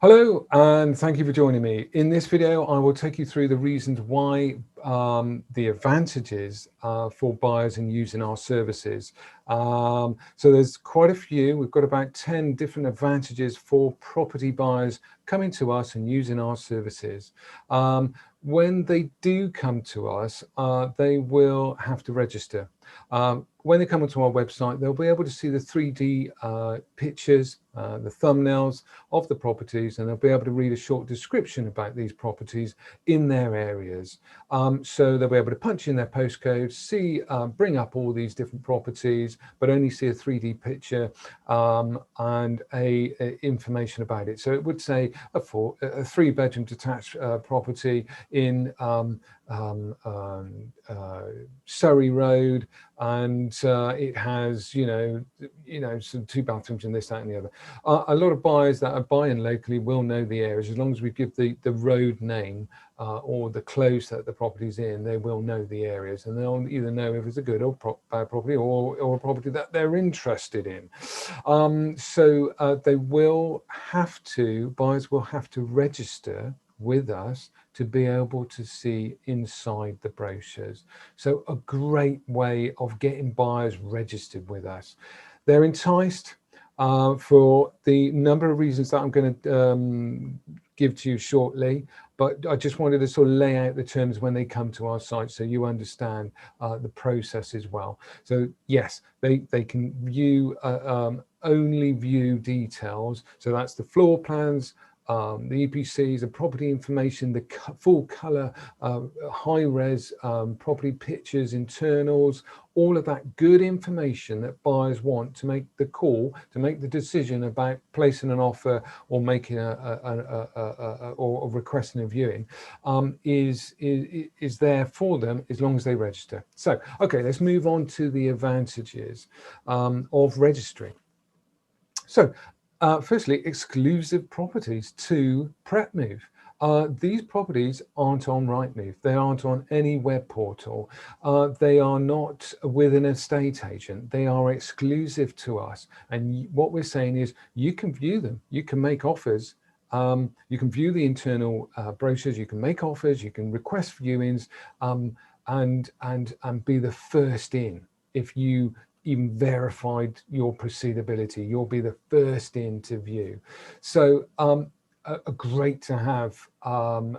Hello, and thank you for joining me. In this video, I will take you through the reasons why the advantages for buyers in using our services. So there's quite a few. We've got about 10 different advantages for property buyers coming to us and using our services. When they do come to us, they will have to register. When they come onto our website, they'll be able to see the 3D pictures, the thumbnails of the properties, and they'll be able to read a short description about these properties in their areas. So they'll be able to punch in their postcode, see, bring up all these different properties, but only see a 3D picture and information about it. So it would say a 3-bedroom detached property in Surrey Road, and it has, some 2 bathrooms and this, that, and the other. A lot of buyers that are buying locally will know the areas. As long as we give the road name or the close that the property's in, they will know the areas, and they'll either know if it's a good or bad property, or a property that they're interested in. Buyers will have to register with us to be able to see inside the brochures. So a great way of getting buyers registered with us. They're enticed for the number of reasons that I'm going to give to you shortly, but I just wanted to sort of lay out the terms when they come to our site so you understand the process as well. So yes, they can view only view details. So that's the floor plans, the EPCs, the property information, the full color, high-res property pictures, internals, all of that good information that buyers want to make the call, to make the decision about placing an offer or making or requesting a viewing, is there for them as long as they register. So, okay, let's move on to the advantages of registering. So, firstly, exclusive properties to Prepmove. These properties aren't on Rightmove. They aren't on any web portal. They are not with an estate agent. They are exclusive to us. And what we're saying is you can view them. You can make offers. You can view the internal brochures. You can make offers. You can request viewings and be the first in. If you even verified your proceedability, you'll be the first in to view. So great to have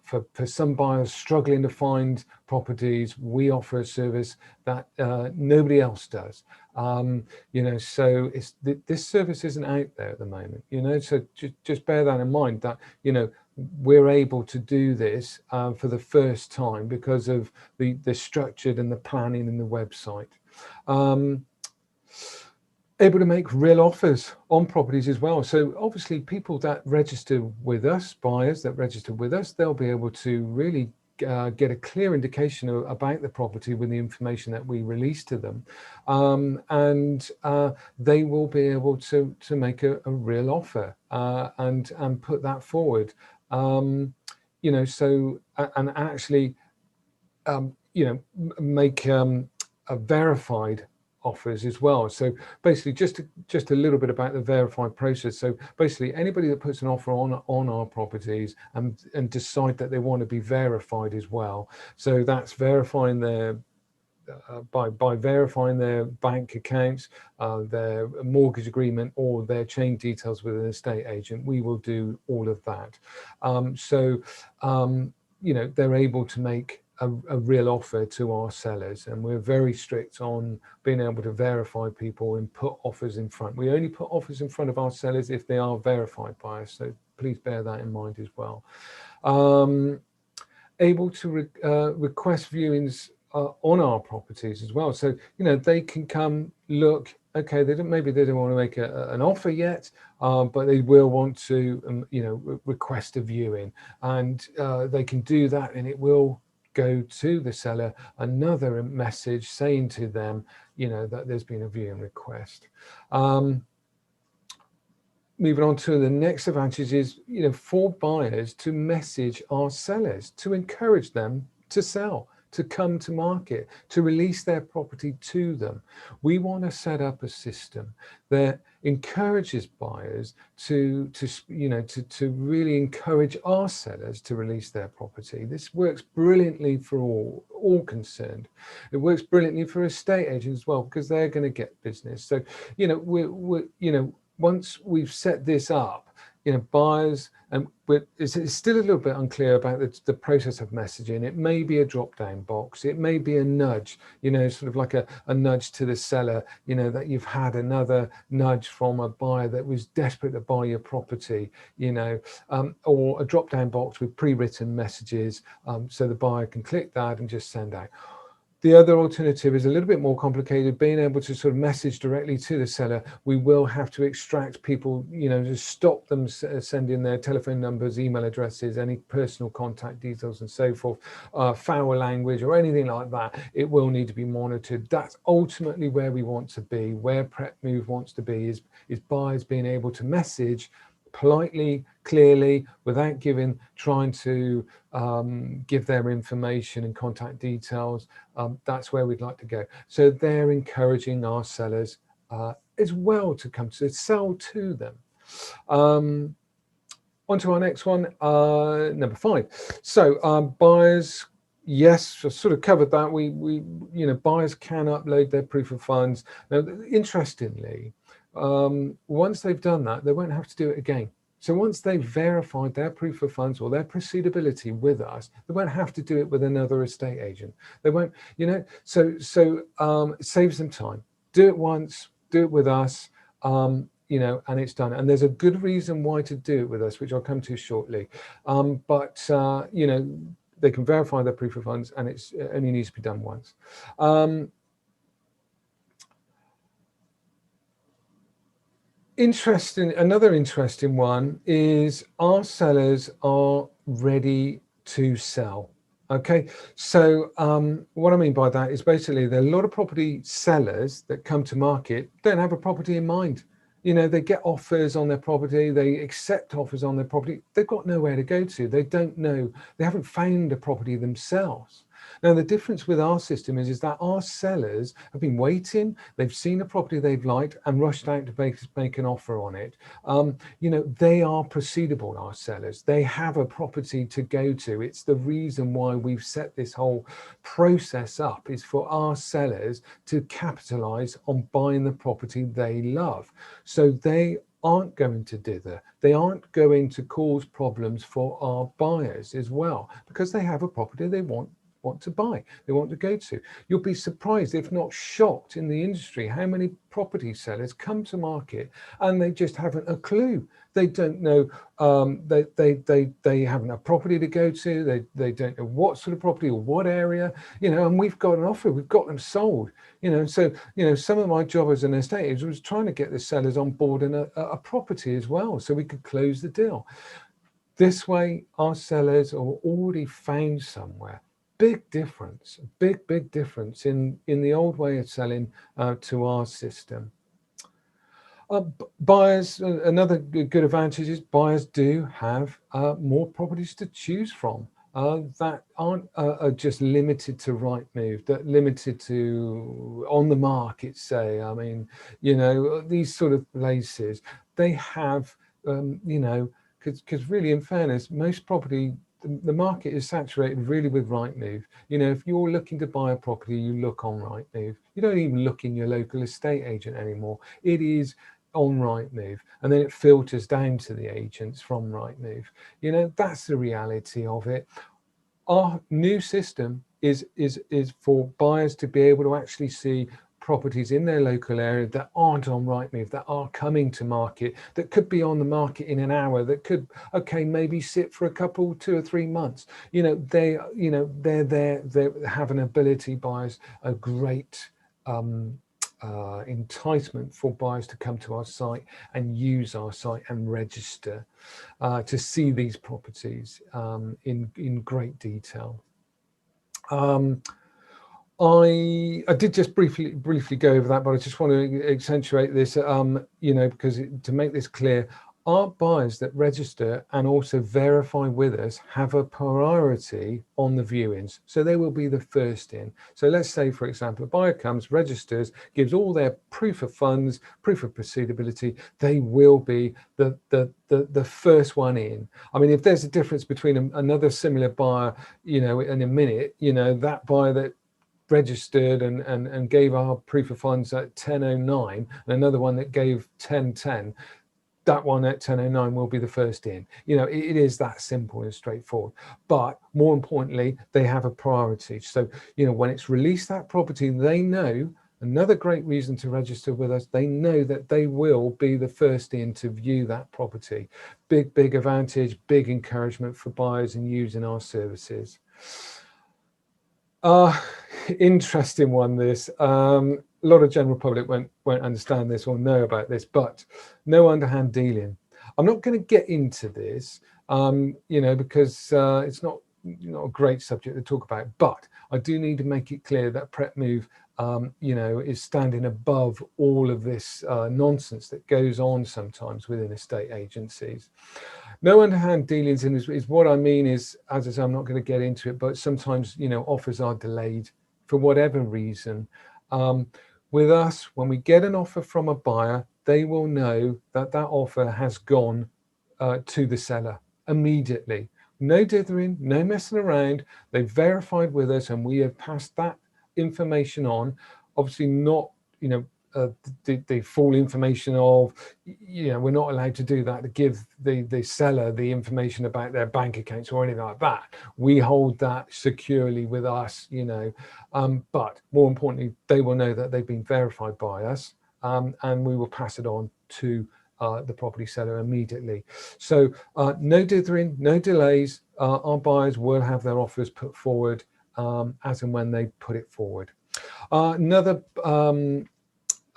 for some buyers struggling to find properties. We offer a service that nobody else does. So this service isn't out there at the moment. So just bear that in mind, that we're able to do this for the first time because of the structured and the planning and the website. Able to make real offers on properties as well. So obviously people that register with us, buyers that register with us, they'll be able to really get a clear indication about the property with the information that we release to them. And they will be able to make a real offer and put that forward. And actually, make a verified offers as well. So basically just a little bit about the verified process. So basically anybody that puts an offer on our properties and decide that they want to be verified as well. So that's verifying their by verifying their bank accounts, their mortgage agreement, or their chain details with an estate agent. We will do all of that. They're able to make a real offer to our sellers, and we're very strict on being able to verify people and put offers in front. We only put offers in front of our sellers if they are verified by us, so please bear that in mind as well. Able to request viewings on our properties as well, so they can come look. Okay, maybe they don't want to make an offer yet, but they will want to request a viewing, and they can do that, and it will go to the seller another message saying to them, that there's been a viewing request. Moving on to the next advantage is, for buyers to message our sellers to encourage them to sell, to come to market, to release their property to them. We want to set up a system that encourages buyers to really encourage our sellers to release their property. This works brilliantly for all concerned. It works brilliantly for estate agents as well, because they're going to get business. So, once we've set this up, buyers, and it's still a little bit unclear about the process of messaging. It may be a drop-down box. It may be a nudge, sort of like a nudge to the seller, that you've had another nudge from a buyer that was desperate to buy your property, or a drop-down box with pre-written messages, so the buyer can click that and just send out. The other alternative is a little bit more complicated, being able to sort of message directly to the seller. We will have to extract people, to stop them sending their telephone numbers, email addresses, any personal contact details and so forth, foul language or anything like that. It will need to be monitored. That's ultimately where we want to be, where Prepmove wants to be, is buyers being able to message politely, clearly, without trying to give their information and contact details. That's where we'd like to go. So they're encouraging our sellers as well to come to sell to them. On to our next one, number 5. So buyers, yes, I sort of covered that. Buyers can upload their proof of funds. Now, interestingly, once they've done that, they won't have to do it again. So once they've verified their proof of funds or their proceedability with us, they won't have to do it with another estate agent. They won't, so it saves them time. Do it once, do it with us, and it's done. And there's a good reason why to do it with us, which I'll come to shortly. They can verify their proof of funds, and it only needs to be done once. Another interesting one is our sellers are ready to sell. Okay, so what I mean by that is basically there are a lot of property sellers that come to market, don't have a property in mind. They get offers on their property, they accept offers on their property, they've got nowhere to go to. They don't know, they haven't found a property themselves. Now, the difference with our system is that our sellers have been waiting, they've seen a property they've liked and rushed out to make an offer on it. They are proceedable, our sellers. They have a property to go to. It's the reason why we've set this whole process up, is for our sellers to capitalize on buying the property they love. So they aren't going to dither. They aren't going to cause problems for our buyers as well, because they have a property they want to buy, they want to go to. You'll be surprised, if not shocked, in the industry how many property sellers come to market and they just haven't a clue. They don't know, they haven't a property to go to, they don't know what sort of property or what area, and we've got an offer, we've got them sold, so some of my job as an estate agent was trying to get the sellers on board in a property as well, so we could close the deal. This way our sellers are already found somewhere. Big difference, big difference in the old way of selling to our system. Buyers, another good advantage is buyers do have more properties to choose from that aren't just limited to Rightmove, that limited to on the market, say. I mean, these sort of places, they have, because really, in fairness, most property, the market is saturated really with Rightmove. If you're looking to buy a property, you look on Rightmove. You don't even look in your local estate agent anymore. It is on Rightmove, and then it filters down to the agents from Rightmove. That's the reality of it. Our new system is for buyers to be able to actually see properties in their local area that aren't on Rightmove, that are coming to market, that could be on the market in an hour, that could, maybe sit for a couple, 2 or 3 months. They're there, they have an ability, buyers, a great enticement for buyers to come to our site and use our site and register to see these properties in great detail. I did just briefly go over that, but I just want to accentuate this, because to make this clear, our buyers that register and also verify with us have a priority on the viewings. So they will be the first in. So let's say, for example, a buyer comes, registers, gives all their proof of funds, proof of proceedability, they will be the first one in. I mean, if there's a difference between another similar buyer, in a minute, that buyer that registered and gave our proof of funds at 10:09 and another one that gave 10:10, that one at 10:09 will be the first in. It is that simple and straightforward. But more importantly, they have a priority. So, when it's released, that property, they know, another great reason to register with us, they know that they will be the first in to view that property. Big advantage, big encouragement for buyers and using our services. Interesting one, this. A lot of general public won't understand this or know about this, but no underhand dealing. I'm not going to get into this, because it's not a great subject to talk about, but I do need to make it clear that Prepmove, is standing above all of this nonsense that goes on sometimes within estate agencies. No underhand dealings is what I mean is, as I say, I'm not going to get into it, but sometimes, offers are delayed for whatever reason. With us, when we get an offer from a buyer, they will know that that offer has gone to the seller immediately. No dithering, no messing around. They've verified with us and we have passed that information on. Obviously not, the full information of, we're not allowed to do that, to give the seller the information about their bank accounts or anything like that. We hold that securely with us, but more importantly, they will know that they've been verified by us, and we will pass it on to the property seller immediately. So no dithering, no delays. Our buyers will have their offers put forward as and when they put it forward.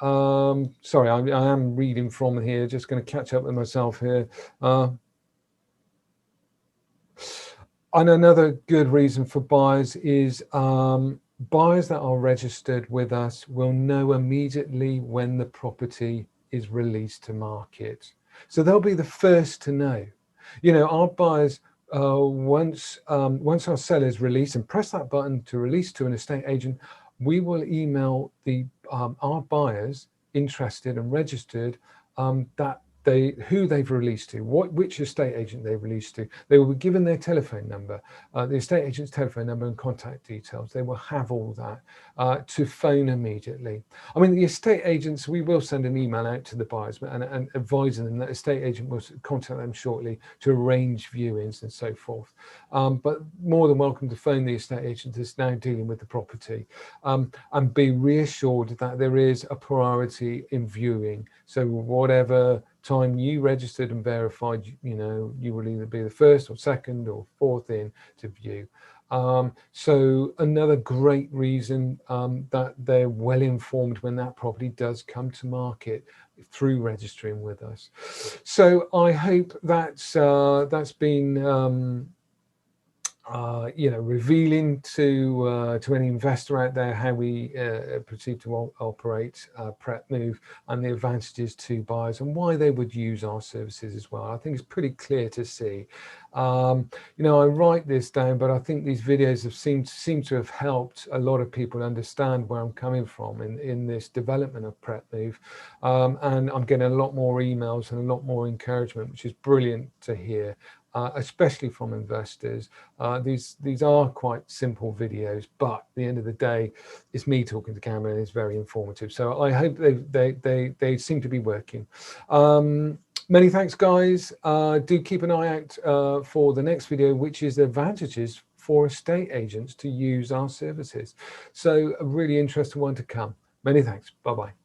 Sorry, I am reading from here, just going to catch up with myself here. And another good reason for buyers is buyers that are registered with us will know immediately when the property is released to market. So they'll be the first to know. Our buyers, once our sellers release and press that button to release to an estate agent, we will email our buyers interested and registered that who they've released to, which estate agent they've released to. They will be given their telephone number, the estate agent's telephone number and contact details. They will have all that to phone immediately. I mean, the estate agents, we will send an email out to the buyers and advising them that estate agent will contact them shortly to arrange viewings and so forth. But more than welcome to phone the estate agent that's now dealing with the property, and be reassured that there is a priority in viewing. So whatever time you registered and verified, you will either be the first or second or fourth in to view. So another great reason that they're well informed when that property does come to market through registering with us. So I hope that's been revealing to any investor out there how we proceed to operate Prepmove and the advantages to buyers and why they would use our services as well. I think it's pretty clear to see. I write this down, but I think these videos have seemed to have helped a lot of people understand where I'm coming from in this development of Prepmove, and I'm getting a lot more emails and a lot more encouragement, which is brilliant to hear. Especially from investors. These are quite simple videos, but at the end of the day, it's me talking to camera and it's very informative. So I hope they seem to be working. Many thanks, guys. Do keep an eye out for the next video, which is the advantages for estate agents to use our services. So a really interesting one to come. Many thanks. Bye-bye.